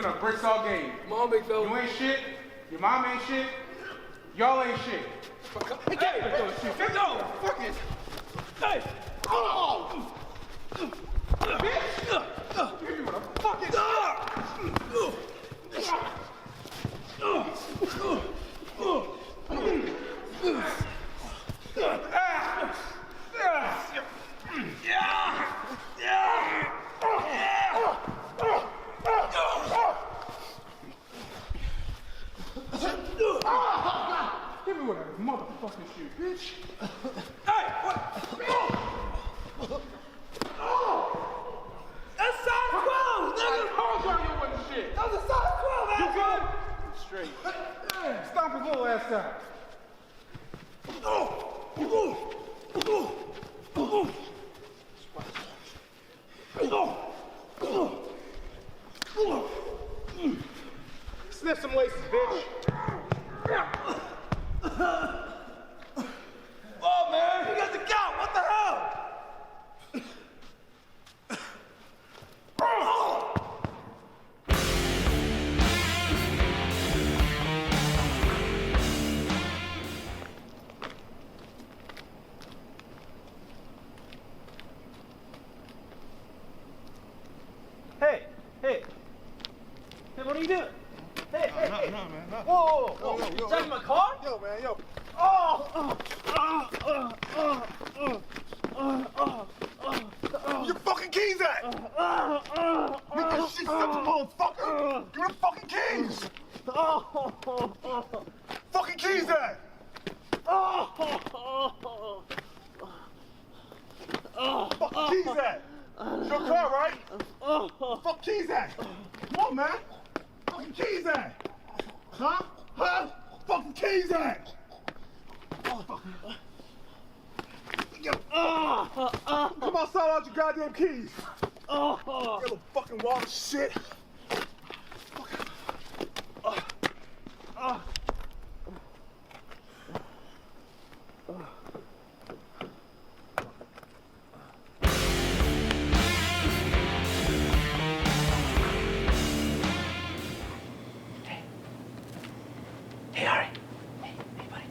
a bricks all game. Come on, big fella. You ain't shit. Your mom ain't shit. Y'all ain't shit. Hey, let's go. Fuck it. Hey. Oh! Bitch! Give me what I'm fucking... Give me one of those motherfucking shoes, bitch. Hey, what? That's size 12, nigga. I told y'all you wasn't shit. That was a size 12, You asshole. good? Straight. Stomp his little ass down. Sniff some laces, bitch. Oh, man, you got the gout. What the hell? Hey, what are you doing? Hey, No, man, no. Whoa, you taking my car? Yo, man, yo. Where your fucking keys at? Make that shit simple, motherfucker. Give me the fucking keys. Fucking keys at? Fucking keys at? It's your car, right? Fuck keys at? Come on, man. Fucking keys at? Huh? Fucking keys at? Come outside out your goddamn keys. You little fucking wall of shit. Hey, Ari. Hey, buddy.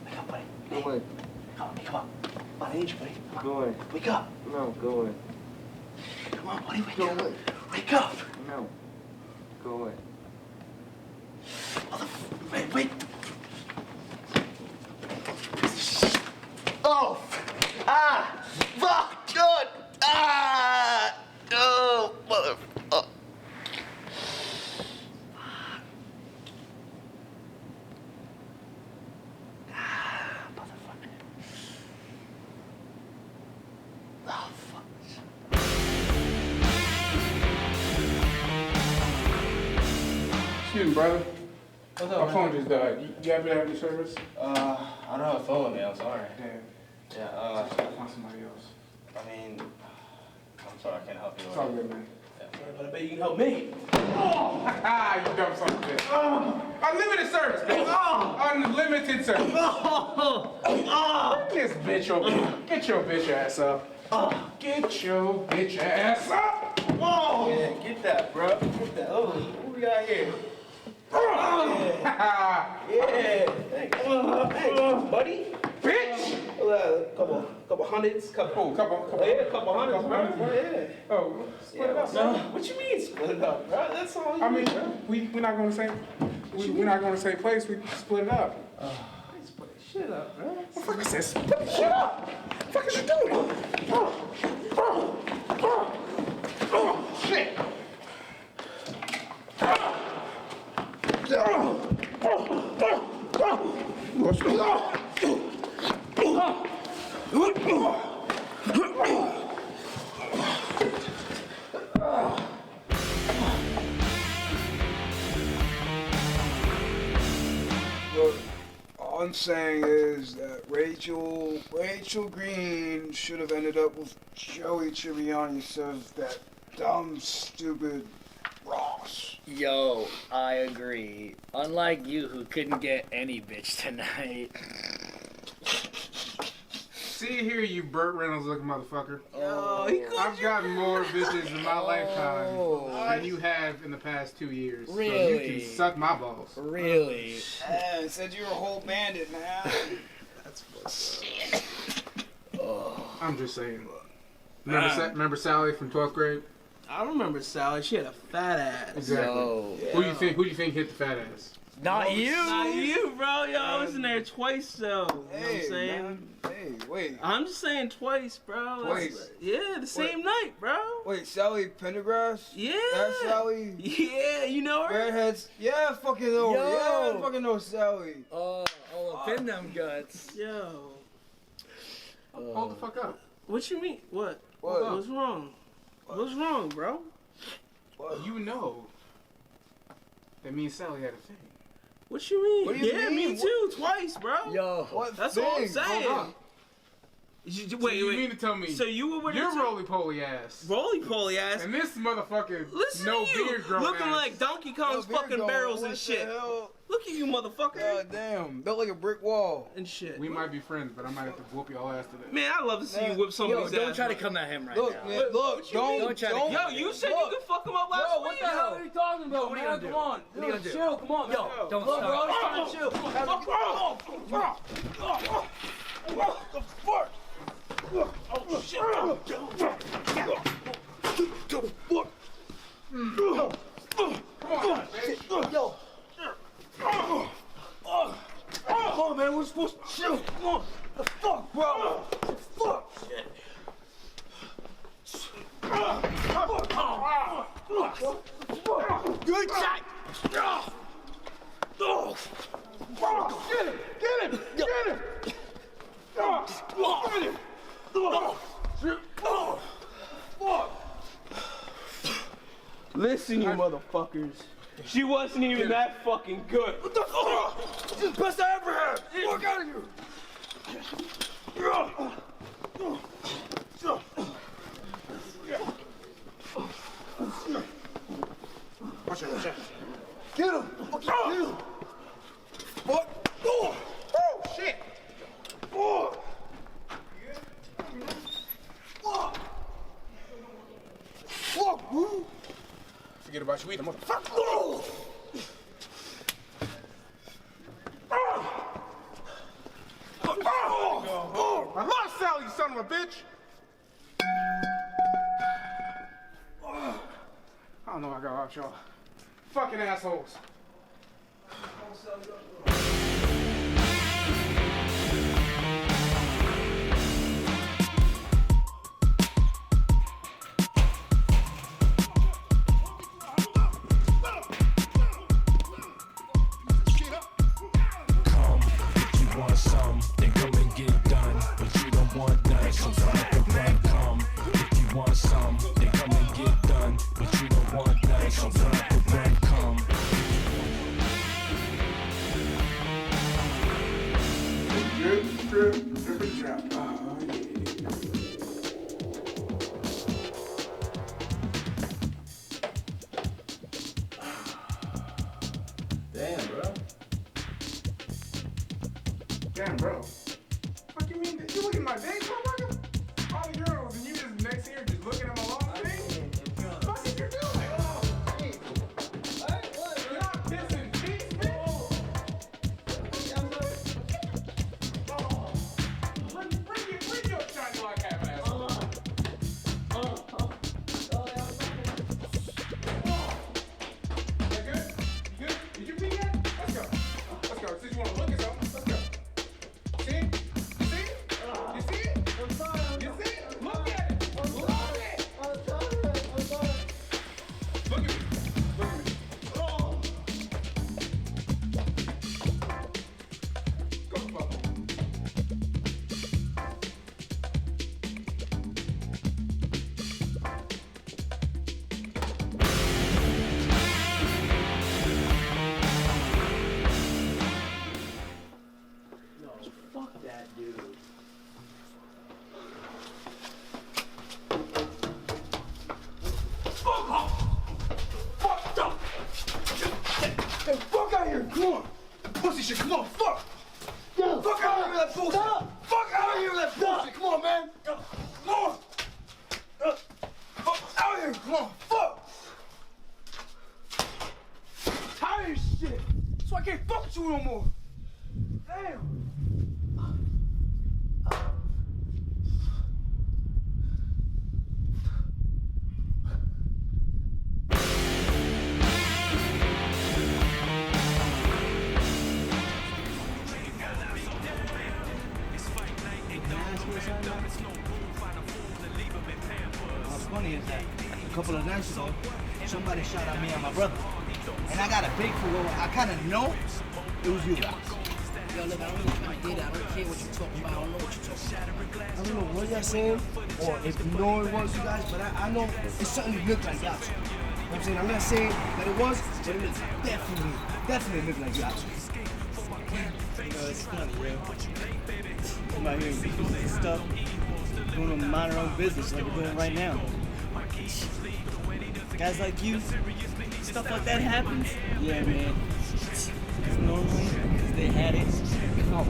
Wake up, buddy. Go away. Come on. I need you, buddy. Come on. Go away. Wake up. No, go away. Come on, buddy. Wake Go up. away. Wake up. No. Go away. Wait. Oh! Ah! Fuck! Good! Ah! Oh, motherfucker. Oh, fuck. Excuse me, brother. What's My up, phone just died. You happen to have any service? I don't have a phone with me, I'm sorry. Damn. Yeah, Find somebody else. I mean, I'm sorry, I can't help you. It's all good, man. Yeah. But I bet you can help me. Ah, you dumb son of a bitch. Unlimited service, bitch. Unlimited service. Bring this bitch over here. Get your bitch ass up. Get your bitch ass up. Yeah, get that, bro. Get that. Oh, what we got here? Yeah. Thanks. Hey, buddy. Bitch! Couple hundreds. Couple Hundreds, bro. Yeah. Oh, split it up, son. What you mean split it up, bro? That's all you I mean, need, bro. we're not going to say. We're not going to say place. We split it up. Split the shit up, bro. Motherfucker said split the shit up. What the fuck is you doing? Oh, shit. All I'm saying is that Rachel Green should have ended up with Joey Tribbiani instead of that dumb, stupid Ross. Yo, I agree. Unlike you who couldn't get any bitch tonight. See here, you Burt Reynolds looking motherfucker. Yo, he called I've you gotten more bitches in my lifetime Oh. than you have in the past 2 years. So Really? you can suck my balls. Really? Hey, said you were a whole bandit, man. I'm just saying. Remember Sally from 12th grade? I remember Sally. She had a fat ass. Exactly. Yo. Who do you think hit the fat ass? Not you. Not you, bro. Yo, I was in there twice, though. You know what I'm saying? Man. Hey, wait. I'm just saying twice, bro. Twice? Yeah, the same night, bro. Wait, Sally Pendergrass? Yeah. That's Sally? Yeah, you know her? Redheads? Yeah, I fucking know her. Yo. Yeah, I fucking know Sally. Oh, up in them guts. Yo. Hold the fuck up. What you mean? What? What? What's wrong? What's wrong, bro? You know that me and Sally had a thing. What you mean? What do you yeah, mean? me too. Twice, bro. Yo. What That's thing? all I'm saying. Hold on. Wait, You mean to tell me So you were with your her too? roly-poly ass Roly-poly ass. and this motherfucker Listen no to you, beard growing looking ass. like Donkey Kong's Yo, beard fucking growing, barrels what and the shit. hell? Look at you, motherfucker. God damn. Built like a brick wall. And shit. We might be friends, but I might have to whoop y'all ass today. Man, I'd love to see you Man, whip somebody's Yo, don't ass. try to man. come at him right Look, now. man, look, don't try to don't. Yo, you said Look. you could fuck him up last Yo, week. what the hell are you talking about, what are you man? gonna do? Come on. What are you gonna do? Chill, come on, Yo, man. don't Look, start. we're always trying to chill. What the fuck? Oh, shit. Yo. Come on, man. We're supposed to chill. Come on. The fuck, bro? The fuck? Good shot. Get him! Get him! Get him! Get him! Listen, you motherfuckers. She wasn't even that fucking good. What the fuck? This is the best I ever had. Fuck out of here. Watch out, watch out. Get him. Fucking get him. What? Oh, Shit! oh. Fuck, bro. Forget about you either, motherfucker. Oh. I lost Sally, you son of a bitch! I don't know what I got out y'all. Fucking assholes. Come, if you want some, then come and get done. But you don't want none, so try to run. Come, if you want some, then come and get done. But you don't want none, so try to run. Come. Drip, drip, drip, drip. Oh, yeah. Damn, bro. Damn, bro. What you mean? Did you look at my day, motherfucker? All the girls, and you just next here just looking at my long thing? What the fuck is you doing? You're not pissing peace, bitch? Bring your shiny like half ass. That good? You good? Did you pee yet? Let's go. Let's go. Since you want to look at something, let's go. See? You see it? You see it? You see it? Look at it. Look at it. Look at me. Look at me. Oh. Go the fuck home. Fuck that dude. Hey, fuck out of here. Come on. Pussy shit. Come on. Fuck. Fuck out of here with that bullshit. Fuck out of out here with that bullshit. Come on, man. Come on. Out here. Come on. Fuck. Tired of shit. So I can't fuck with you no more. Damn. What's funny is that a couple of nights ago, somebody shot at me and my brother. And I got a big for I kind of know it was you guys. Yo, look, I don't know what I did. I don't care what you're talking about. I don't know what you're talking about. I don't know what y'all saying or if you know it was you guys, but I know it certainly looked like y'all two. You know what I'm saying? I'm not saying that it was, but it looked definitely looked like y'all two. You know, it's funny, yo. I'm out here doing stuff, doing a mind our own business like we're doing right now. Guys like you, stuff like that happens. Yeah, man. Normally, they had it. Oh.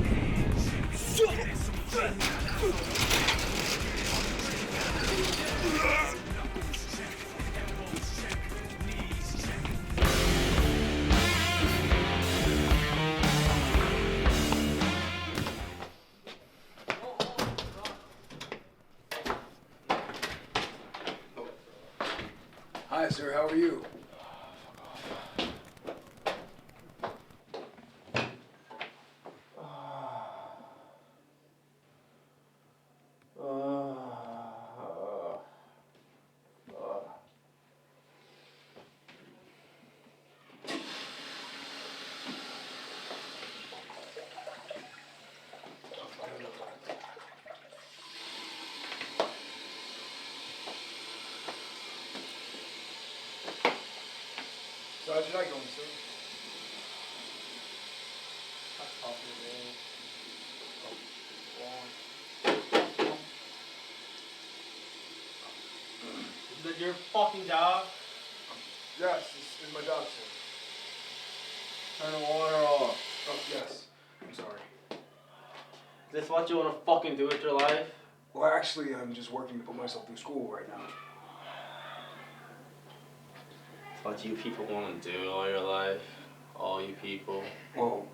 Hi, sir. How are you? So how's your night going, sir? Is that your fucking job? Yes, it's my job, sir. Turn the water off. Oh, yes. I'm sorry. Is this what you want to fucking do with your life? Well, actually, I'm just working to put myself through school right now. It's what you people want to do all your life. All you people. Well,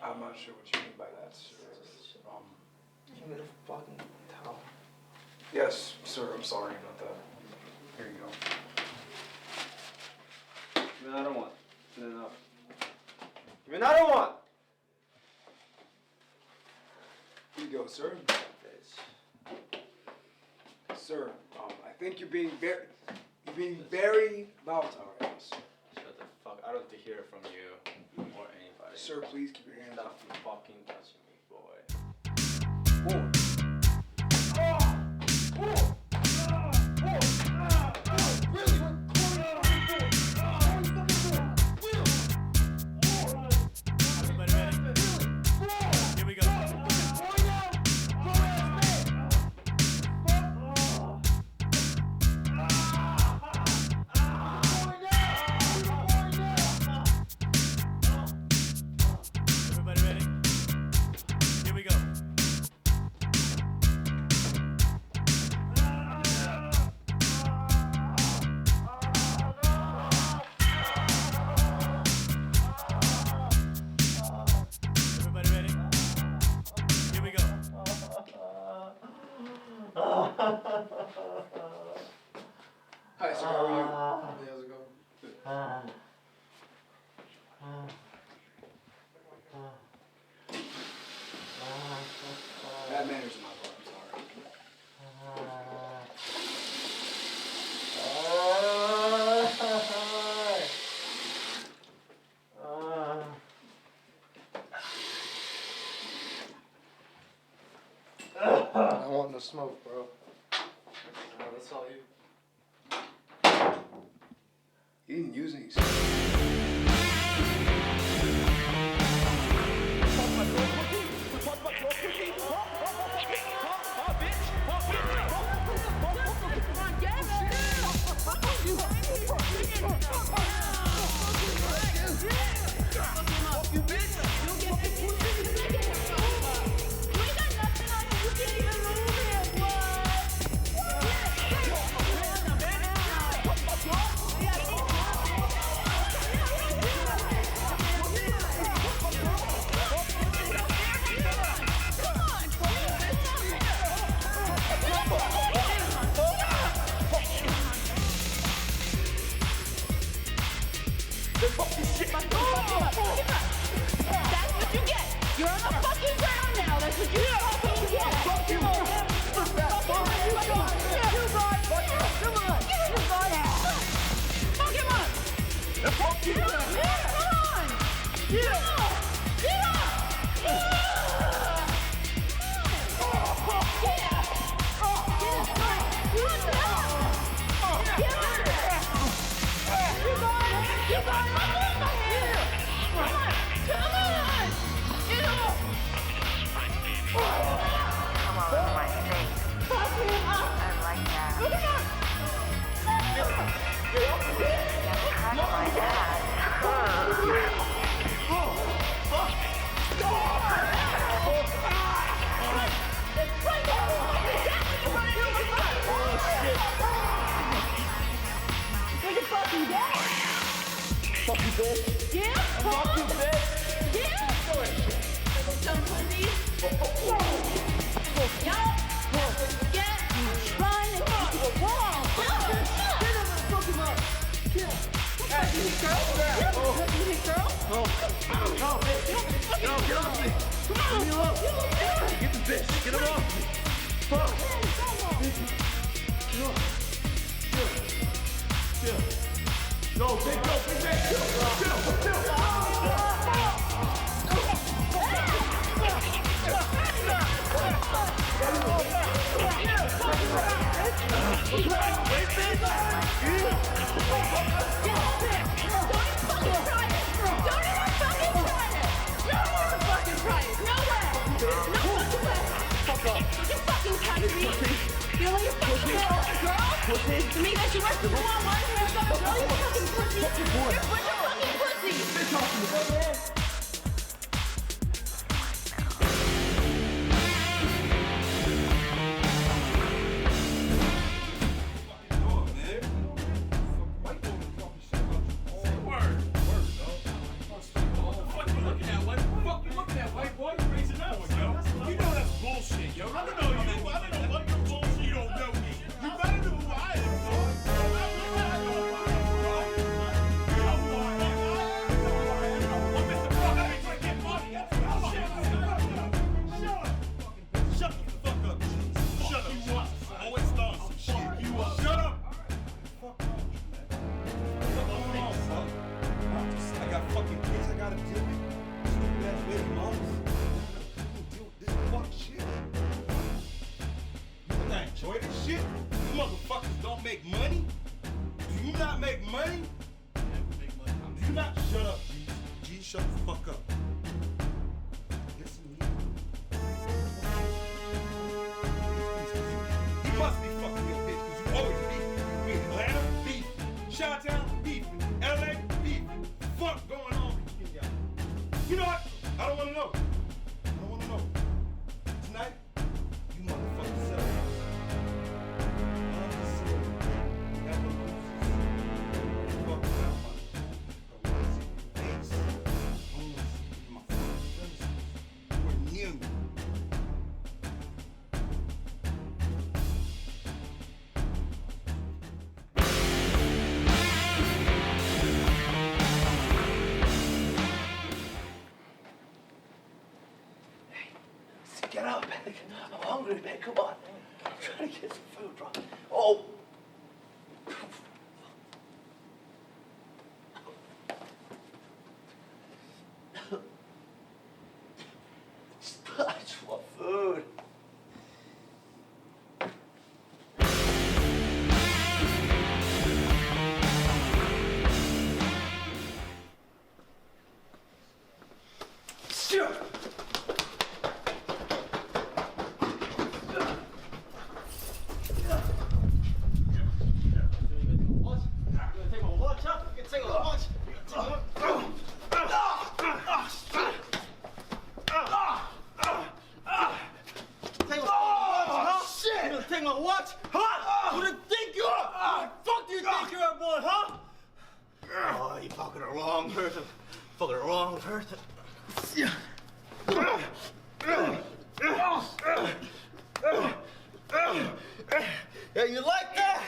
I'm not sure what you mean by that, sir. Give me the fucking towel. Yes, sir, I'm sorry about that. Here you go. Give me another one. No. Give me another one! Here you go, sir. Sir, I think you're being very volatile right now, sir. Shut the fuck. I don't have to hear it from you or anybody. Sir, please keep your hands off Stop fucking touching me, boy. me. Everybody ready? Here we go. Everybody ready? Here we go. Everybody ready? Here we go. Hi, sir, how are you? Hey, how's it going? Good. Bad manners on my part, I'm sorry. I want no smoke, bro. That's all you. You didn't use any, sir. Fuck this shit. Fuck him up. That's what you get. You're on the fucking ground now. That's what you fucking get. Fuck you. Fuck that. Fuck you. Fuck him up. Fuck you. Come on. Get up. Get up. Fuck you, bitch. Yeah? Fuck you, bitch. Yeah? Some pussy. Yup. Get. Run. Wall. Fuck him up. Hey, you hit girl? You hit girl? No, get off me. Leave me alone. Get the bitch. Get him off me. Fuck. Chill. Go, big man. Chill. To me, that you work for 1-on-1, you're fucking girl, you fucking pussy. You're fucking pussy. Get up, man. I'm hungry, man. Come on. I'm trying to get some food, bro. Oh. I just want food. Shit. Take my watch, huh? Who do you think you are? Who the fuck do you think you are, boy, huh? Oh, you fucking the wrong person. Fucking the wrong person. Yeah, you like that?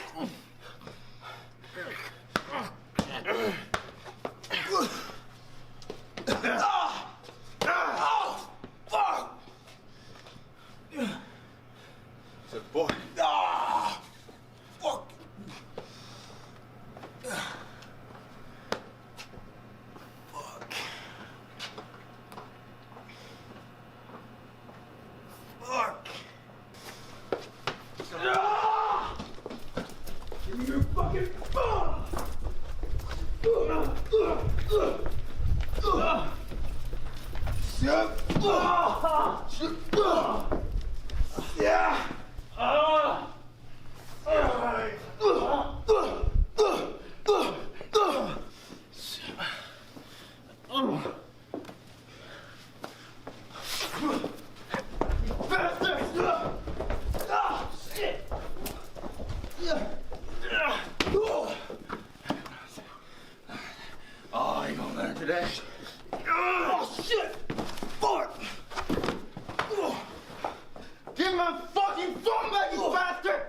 Oh, you gonna learn today? Oh, shit! Fuck! Give me my fucking phone back, you bastard!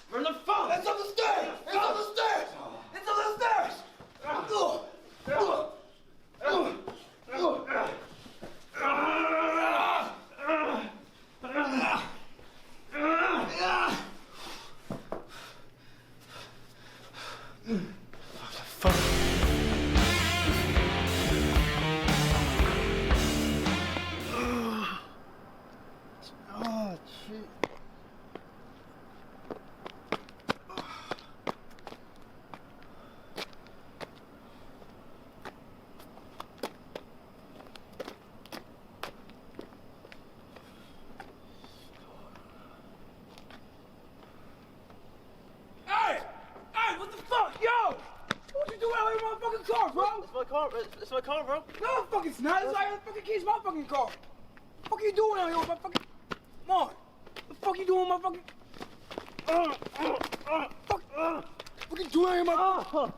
Where's the phone? It's up the stairs! It's up the stairs! It's up the stairs! Oh, shit. Hey, what the fuck, yo? What you doing out in my fucking car, bro? It's my car, bro. No, fuck, it's not. It's like the fucking keys, my fucking car. What the fuck are you doing out here with my fucking? Come on. What the fuck you doing with my fucking? Fuck. What you doing out here with my?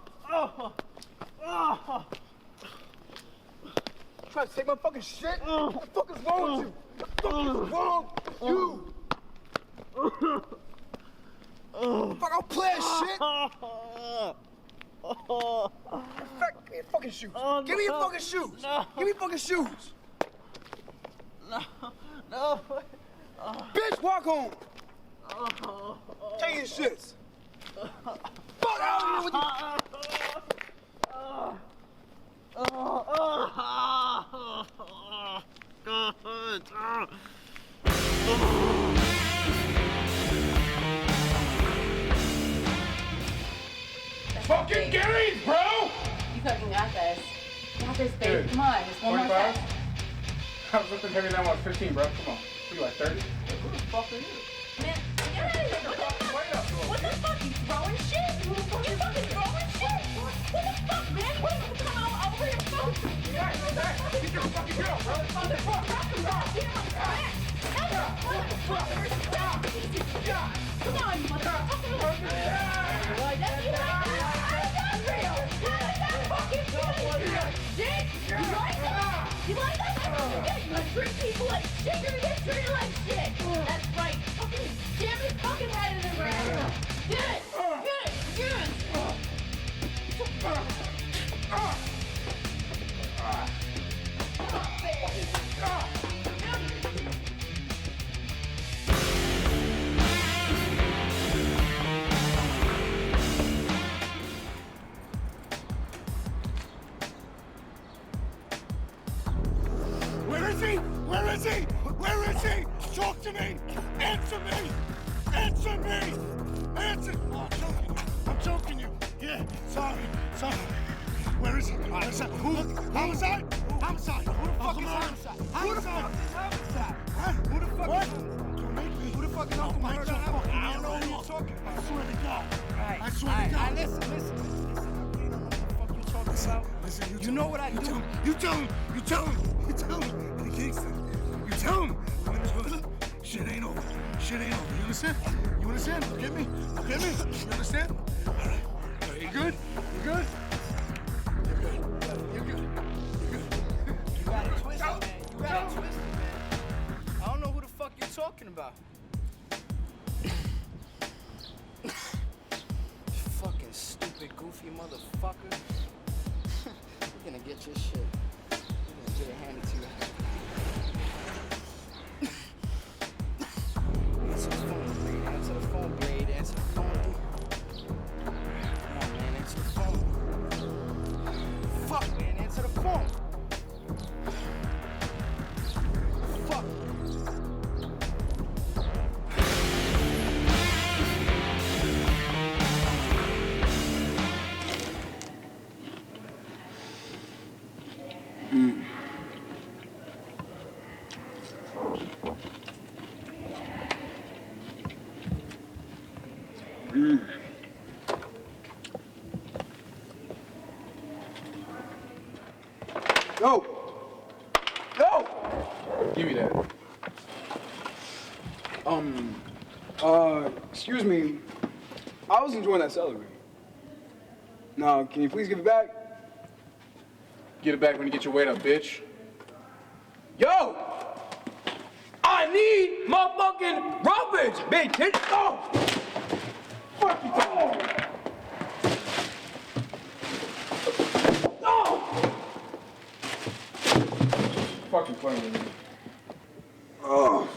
Trying to take my fucking shit? What the fuck is wrong with you? What the fuck is wrong with you? Fuck, I'll play that shit. Fuck, give me your fucking shoes. Give me your fucking shoes. Give me your fucking shoes. No. Bitch, walk home. Take your shits. Fuck out of here with Fucking Gary's, bro! You fucking got this. You got this, babe. Dude, Come on, just one more 45? set. I was lifting heavy than I was 15, bro. Come on. You like 30? Who the fuck are you? Man, get out of here. What the fuck? You throwing shit? You fucking throwing shit? What the fuck, man? What the fuck? I'll bring your phone. Get your fucking girl, bro. What the fuck? Come on, you motherfucker. Like, that's you like that? That's real. That's fucking real. Dick, you like that? You like that? That's what you get. You like treat people like shit. You're gonna get treated like shit. That's right. Fucking jam his fucking head in the ground. Get it. Get it. Get it. Where is he? Where is he? Where is he? Talk to me! Answer me! Answer me! Answer! Oh, I'm choking you. Yeah, sorry. Where is he? Homicide. Homicide? Homicide. Who the fuck is homicide? Who the fuck is homicide? Huh? Who the fuck is Who the fuck is homicide? I don't know who you're talking about. I swear to God. I swear to God. Listen. You don't know what the fuck you're talking about. Listen, You know what I do. You tell him. In Kingston. You tell him. I'm in this hood. Shit ain't over. You understand? You understand? You get me? You understand? All right. You good? You good? You got it twisted, man. I don't know who the fuck you're talking about. Fucking stupid, goofy motherfucker. You're gonna get your shit. You're gonna get it handed to you. Answer the phone, Blade. Answer the phone, Blade. Answer the phone. Come on, man. Answer the phone. Fuck, man. Answer the phone. Fuck. No! No! Give me that. Excuse me. I was enjoying that celery. No, can you please give it back? Get it back when you get your weight up, bitch. Yo! I need motherfucking rubbish, bitch! Oh! Fuck you, oh! No! Fucking playing with me. Oh.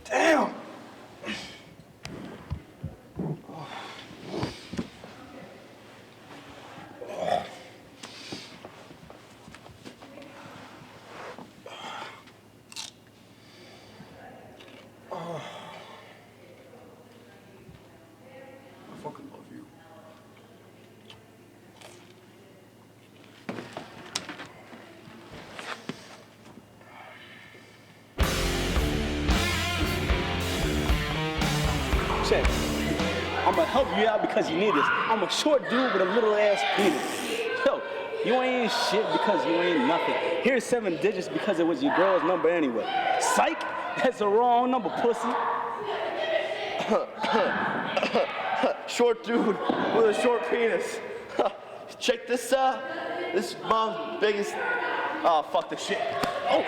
Damn! I fucking love you. Check. I'm gonna help you out because you need this. I'm a short dude with a little ass penis. Yo, you ain't shit because you ain't nothing. Here's 7 digits because it was your girl's number anyway. Psych, that's the wrong number, pussy. Short dude with a short penis. Check this out. This is mom's biggest. Oh, fuck this shit. Oh.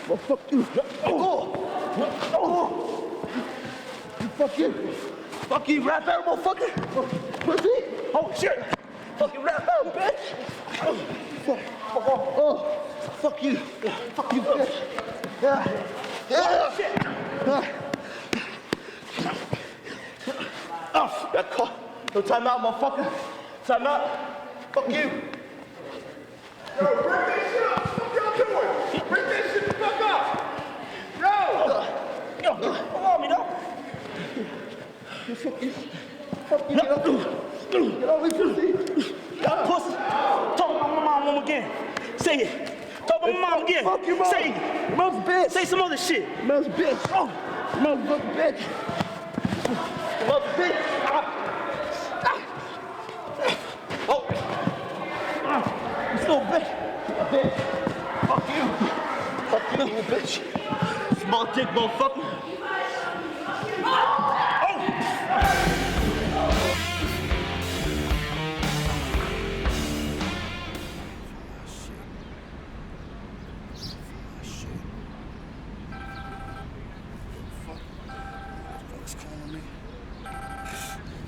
Well, fuck you. Fuck you. Fuck you, rap battle, motherfucker. Pussy. Oh, shit. Fucking rap battle, bitch. Fuck you. Fuck you, bitch. Shit. Oh, got caught. No time out, motherfucker. Time out. Fuck you. Yo, break that shit up. What y'all doing? Break that shit the fuck up. Yo, Come on, me, though. Fuck you. Get up. Get over here, pussy. Pussy. Talk about my mom again. Say it. Talk about my mom again. Fuck your mom. Say it. Mother bitch. Say some other shit. Mother bitch. Oh. Motherfucking bitch. Mother bitch. You still a bitch. Bitch. Fuck you. Fuck you, you bitch. Small dick, motherfucker. Fuck's calling me.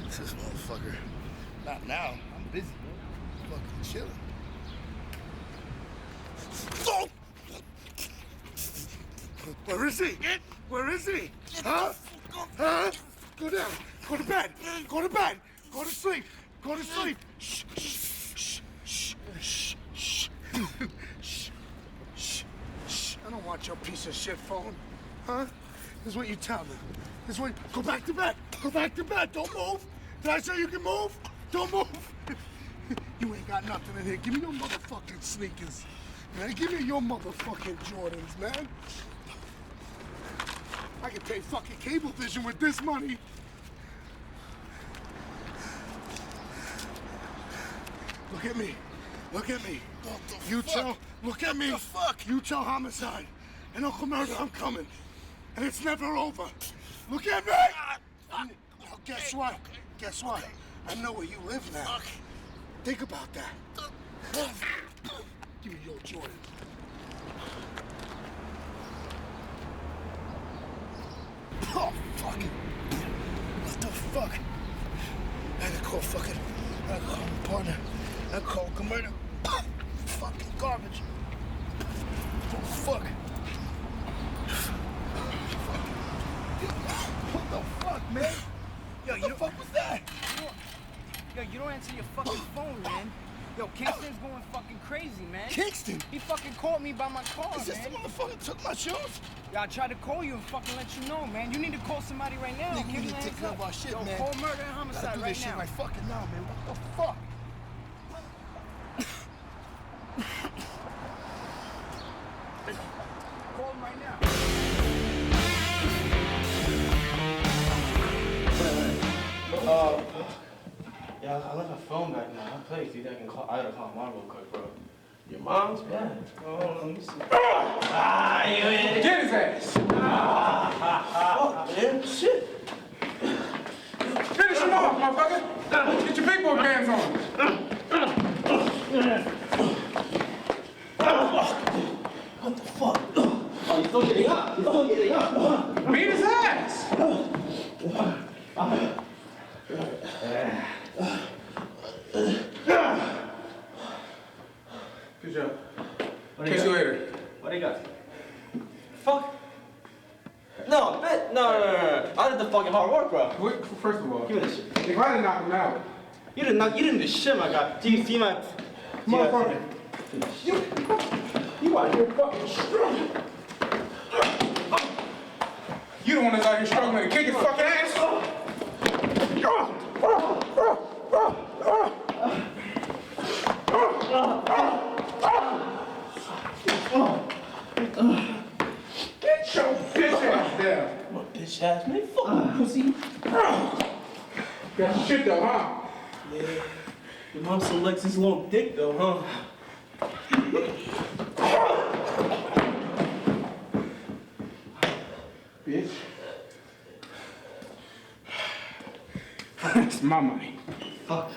This motherfucker. Not now. I'm busy, bro. Fucking chilling. Oh! where is he? Where is he? Huh? Huh? Go down. Go to bed. Go to bed. Go to sleep. Go to sleep. Shh. Shh. Shh. Shh. Shh. Shh. Shh. Shh. I don't want your piece of shit phone. Huh? This is what you tell me. This is what. Go back to bed. Go back to bed. Don't move. Did I say you can move? Don't move. You ain't got nothing in here. Give me your motherfucking sneakers. Man, give me your motherfucking Jordans, man. I can pay fucking cable vision with this money. Look at me. Look at me. You tell. Look at me. You tell homicide and Uncle Murder I'm coming. And it's never over. Look at me. Now, guess what? Guess what? I know where you live now. Think about that. Give me your Jordan. Oh, fuck. What the fuck? I got caught call fucking, I call my partner, I call commander. Fucking garbage. Oh, fuck. What the fuck, man? Yo, What the fuck was that? Yo, you don't answer your fucking phone, man. Yo, Kingston's going fucking crazy, man. Kingston? He fucking called me by my car, Is this man. the motherfucker took my shoes? Yeah, I tried to call you and fucking let you know, man. You need to call somebody right now. Nigga, Give we me need a to take heads care up. of our shit, Yo, man. call murder and homicide Gotta do right this shit now. right fucking now, man. What the fuck? Call him right now. Yeah, I left my phone back now. I played. See, I can call. I gotta call mom real quick, bro. Your mom's? Yeah. Oh, let me see. Get his ass! Fuck, man. Shit. Finish him off, motherfucker! Get your big boy pants on! What the fuck? Oh, you still getting up? You still getting up? Beat his ass! Good job. Catch you later. What do you got? Fuck. No, bitch. No. I did the fucking hard work, bro. Wait, first of all, Give me this shit. if I didn't knock him out, You didn't do shit, my guy. Do you see my... motherfucker, you out here fucking struggling. You the one that's out here struggling to kick his fucking ass. Get your bitch ass down. What bitch ass, man? Fuck you, pussy. Got some shit though, huh? Yeah. Your mom selects this long dick, though, huh? Bitch. That's my money. Fuck.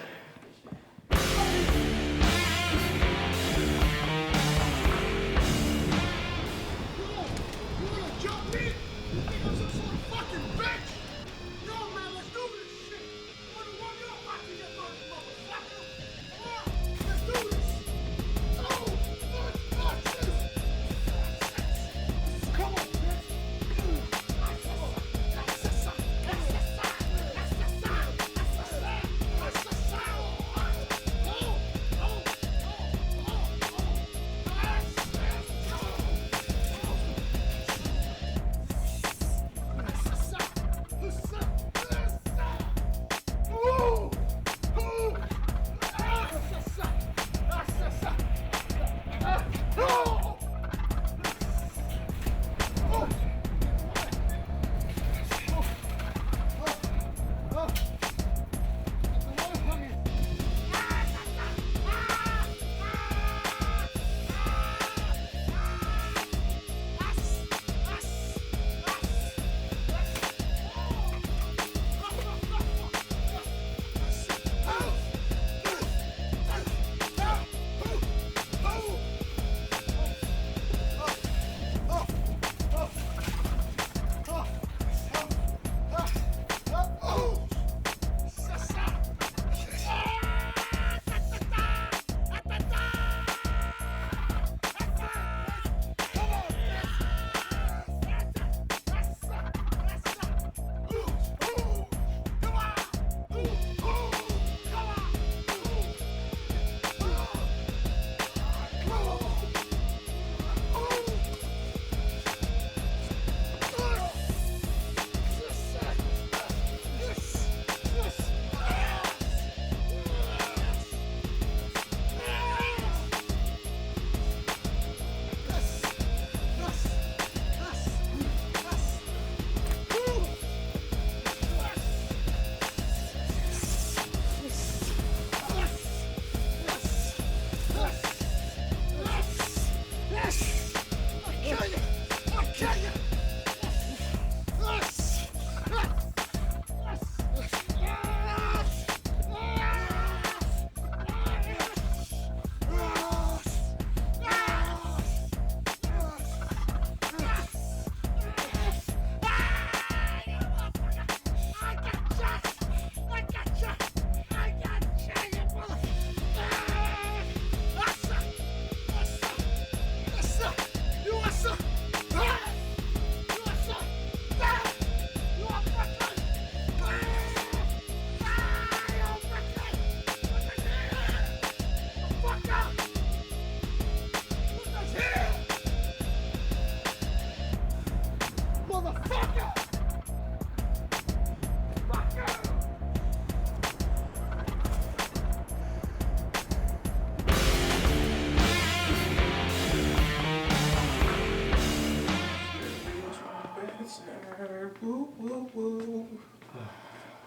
Uncensored. Woo, woo, woo.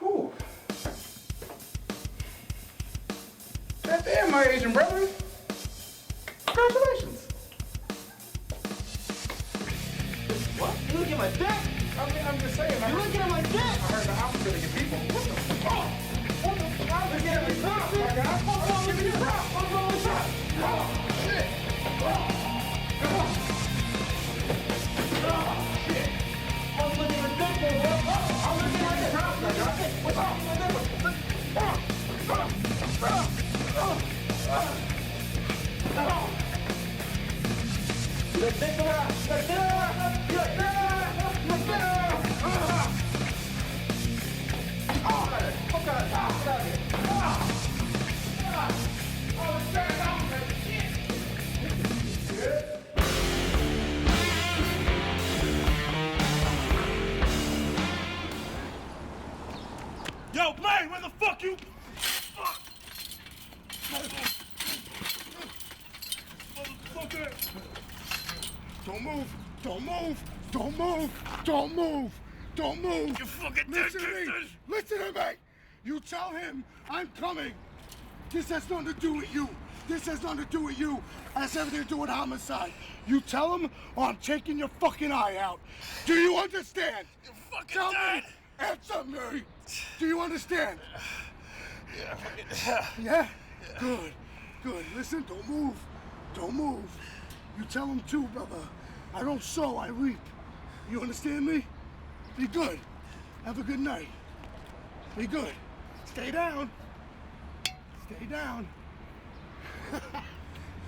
Ooh. Goddamn, my Asian brother. Congratulations. What? You looking at my dick? I mean, I'm just saying. You looking at my dick? I heard the house really get people. What the fuck? What the fuck? I'm looking at my top, my guy. What's wrong with your top? What's wrong with your top? Oh, shit. Oh, shit. I'm looking at my dick, bro. I'm looking at your top, my guy. What's up? Yo, Blaine, where the fuck you? Fuck. Motherfucker. Don't move. Don't move. Don't move. Don't move. Don't move. You fucking listen to me. Listen to me. You tell him I'm coming. This has nothing to do with you. This has nothing to do with you. It has everything to do with homicide. You tell him or I'm taking your fucking eye out. Do you understand? You're fucking tell dead. Me. Answer me. Do you understand? Yeah. Yeah? Good. Good. Listen, don't move. Don't move. You tell him too, brother. I don't sow, I reap. You understand me? Be good. Have a good night. Be good. Stay down. Stay down.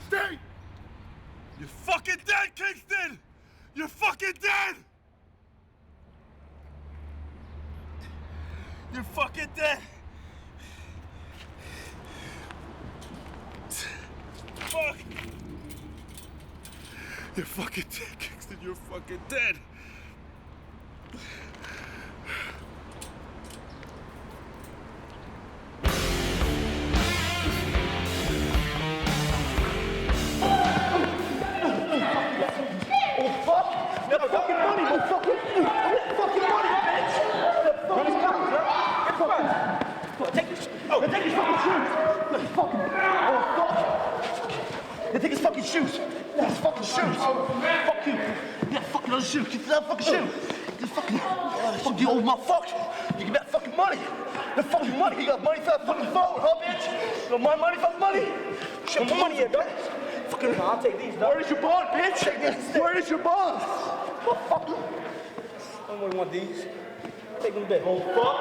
Stay! You're fucking dead, Kingston! You're fucking dead! You're fucking dead! Fuck! You're fucking dead, Kingston. You're fucking dead. Take his fucking shoes. Take his fucking shoes. Fuck you. Yeah, fucking those shoes. Get that fucking shoe. Get fucking. Fuck you, old motherfucker. You get that fucking money. That fucking money. You got money for that fucking phone, huh, bitch? You got my money for the money? Shit, put money here, dog. Fucking. I'll take these, dog. Where is your bond, bitch? Where is your bond? Motherfucker. I don't really want these. Take them to bed. Oh, fuck.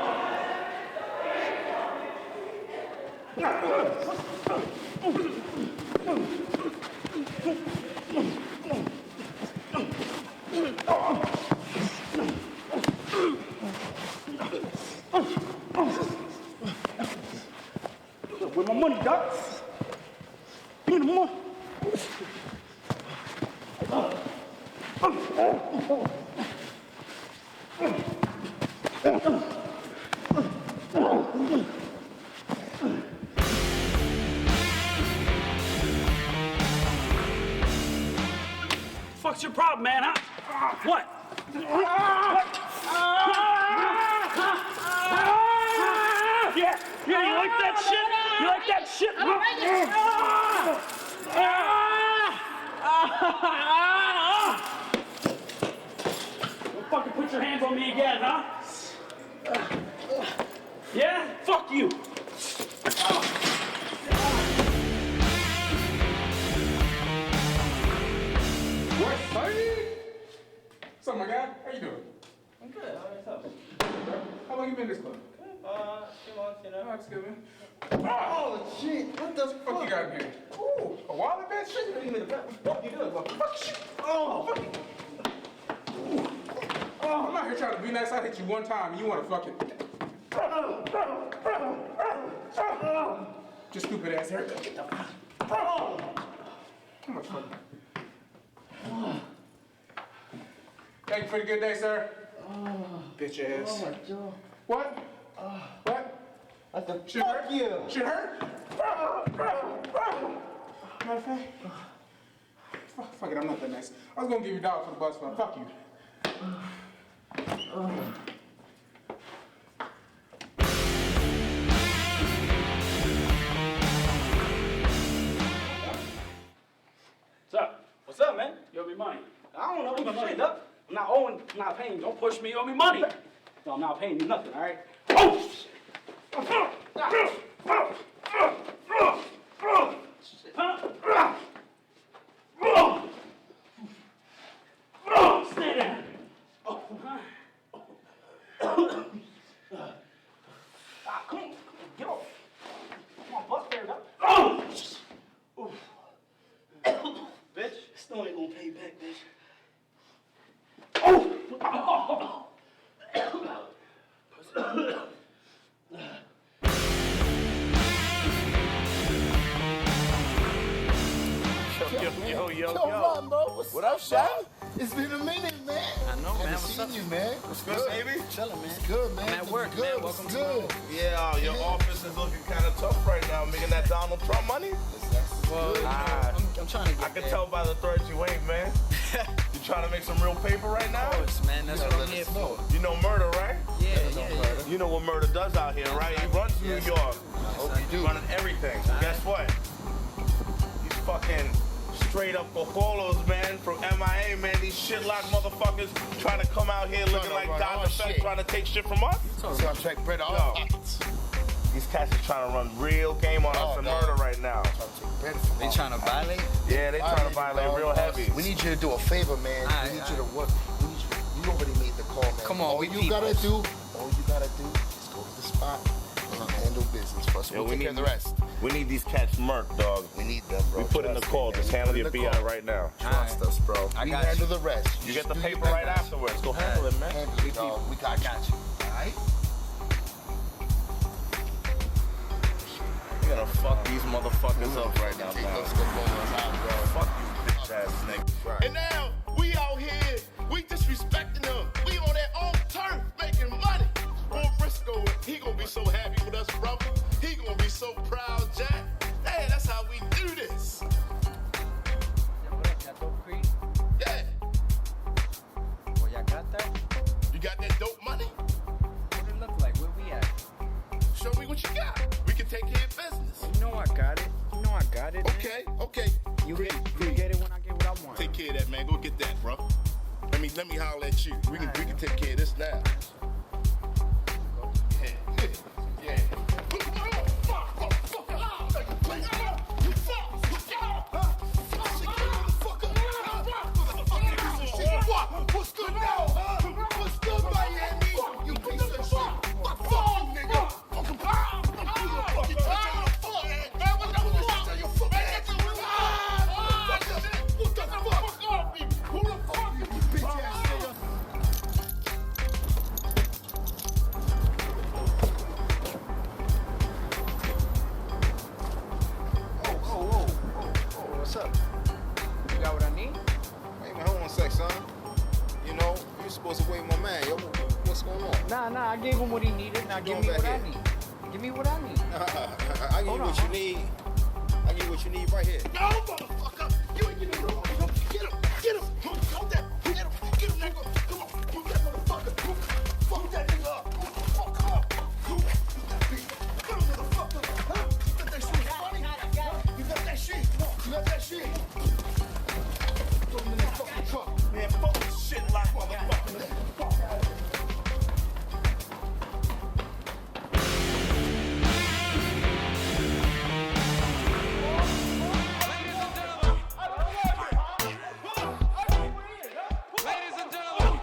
Where's my money, doc? Give me the money. What's your problem, man, huh? What? Yeah, you like that shit? You like that shit? Don't fucking put your hands on me again, huh? Yeah? Fuck you. What's up, my guy? How you doing? I'm good. How about yourself? How long you been in this club? 2 months, you know. Oh, that's good, man. Oh, shit. What the Fuck you got in here? Ooh, a wallet, man? Shit, you didn't even what the fuck you doing? Fuck shit. Oh, fuck it. Oh, I'm out here trying to be nice. I hit you one time and you want to fuck it. Just stupid ass haircut. Get the fuck. How much fun? Thank you for the good day, sir. Bitch ass. Oh, my jaw. What? What? I said, Shit fuck hurt? you. Shit hurt? Matter of fact, fuck it, I'm not that nice. I was gonna give you $1 for the bus fund. Fuck you. me, you owe me money. No, I'm not paying you nothing, all right? Oh! Stay down. Come on, get off. Come on, bust there, bitch, Stone ain't gonna pay you back, bitch. Yo. What up, Shaq? It's been a minute, man. I know, man. What's up, you, man? What's good, baby? Chilling, man. It's good, man. I'm at work, It's man. good. Welcome It's to good. Yeah, your office is looking kind of tough right now, making that Donald Trump money. Well, I'm trying to get I can there. tell by the threads you ain't, man. You trying to make some real paper right now? Of course, man. That's what I'm here for. You know murder, right? Yeah. You know what murder does out here, right? He runs New York. He's running everything. So guess what? These fucking straight up cojolos, man, from MIA, man. These shitlock motherfuckers trying to come out here looking like Don Effect, trying to take shit from us. So I'm trying bread out of pockets. These cats is trying to run real game on us and murder right now. They trying to violate? Yeah, they trying to violate real heavy. We need you to do a favor, man. We need you to work. You already made the call, man. Come on, all we you gotta peoples. do is go to the spot and handle business for us. We'll take care of the rest. We need these cats murked, dog. We need them, bro. We put in the call. Just handle your BI right now. Trust us, bro. I We got handle the rest. You get the do your paper right business. afterwards. Go handle it, man. Handle it, dog. We got you. All right? We're gonna fuck these motherfuckers up right now, man. Fuck you, bitch ass nigga. And now, we out here, we disrespecting them. We on their own turf, making money. Boy Briscoe, he gonna be so happy with us, brother. He gonna be so proud, Jack. Hey, that's how we do this. Yeah. Well, y'all got that? You got that dope money? What it look like? Where we at? Show me what you got. We can take care of business. You know I got it. Man. Okay. You get it when I get what I want. Take care of that, man. Go get that, bro. Let me holler at you. We can take care of this now. Yeah. What's good now, huh? What's good, Miami? You piece of shit. Fuck you, nigga. What's up? You got what I need? Hey, man, hold on a sec, son. You know, you're supposed to wait my man. Yo, what's going on? Nah, I gave him what he needed. Now give me what I need. Give me what I need. I give you what you need. I give you what you need right here. No, motherfucker! You ain't getting no. Get him! Hold that! Get him, nigga! Come on, move that motherfucker! Fuck that nigga up! Fuck up! Move that bitch! Come on, motherfucker! Huh? You got that shit funny? You got that shit? You got that shit? Throw him in that fucking truck! Man, fuck this shit like motherfucker. Fuck out of here! Ladies and gentlemen,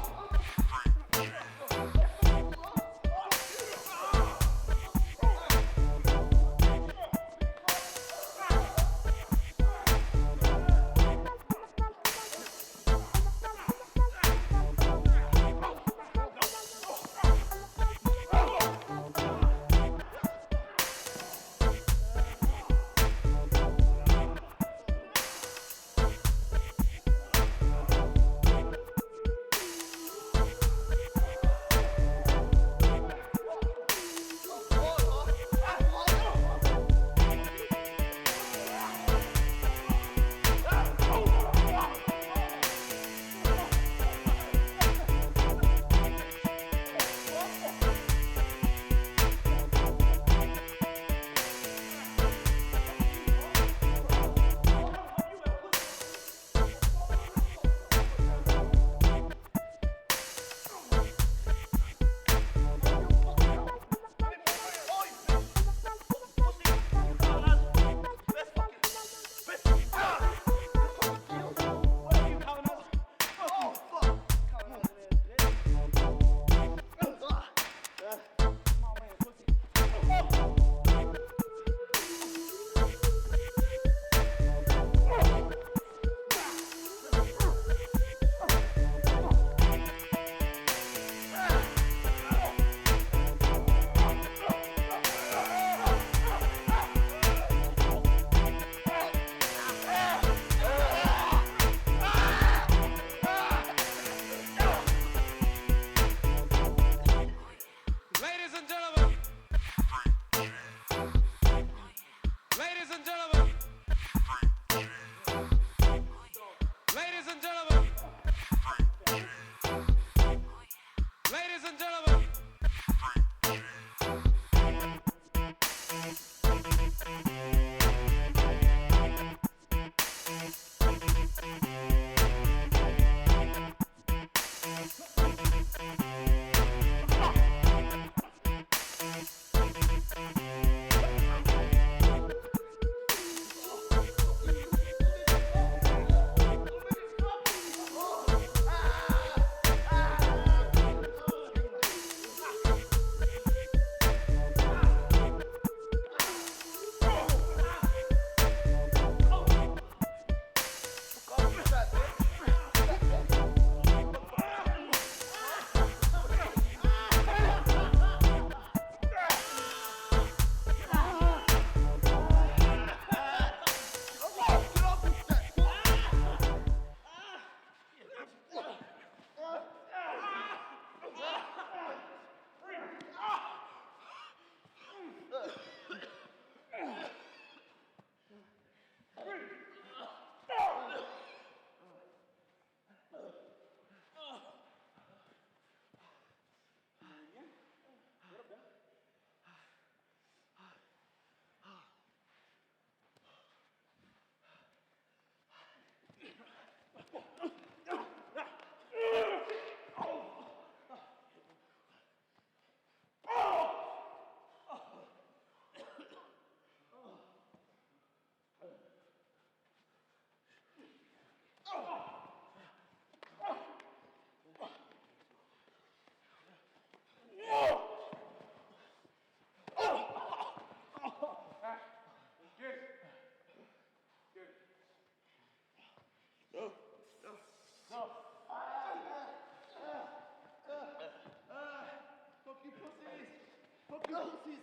Fucking pussies.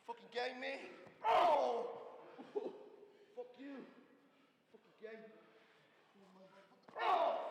Fucking gang me. Oh! Fuck you. Fucking gang. Oh!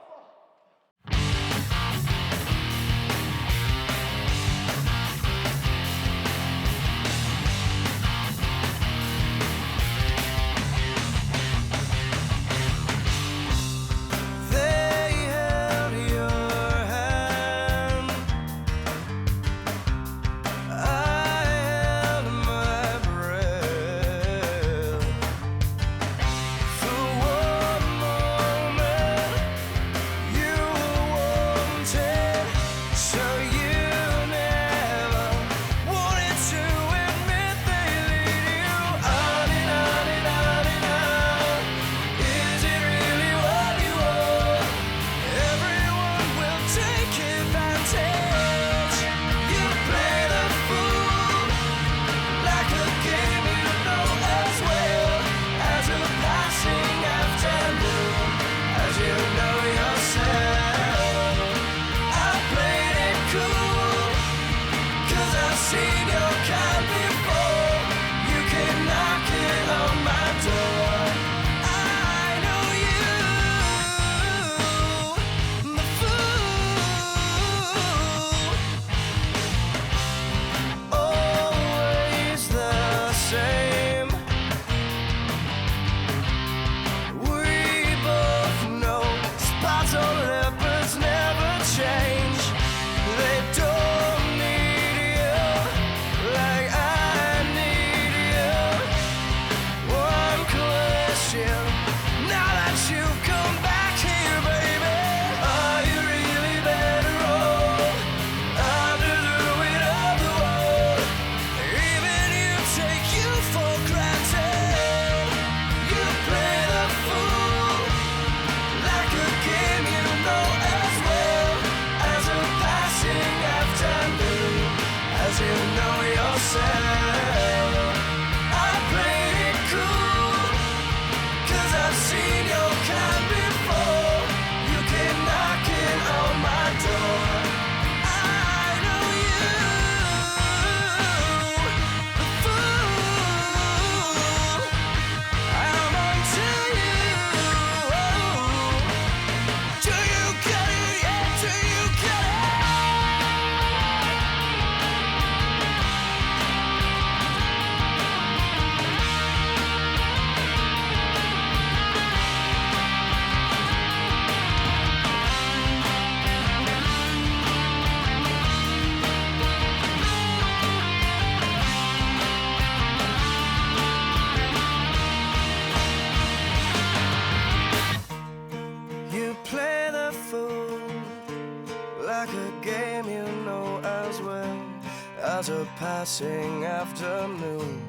As a passing afternoon,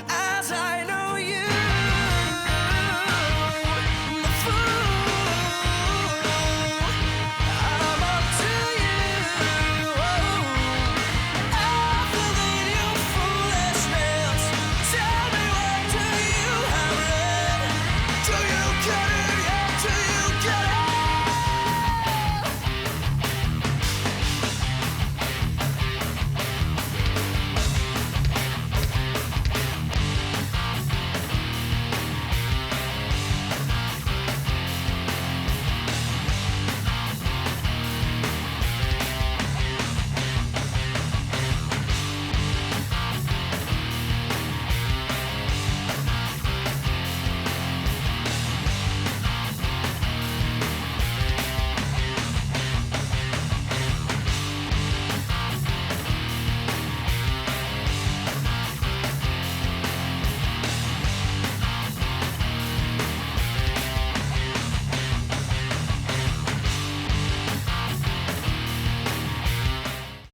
as I know you.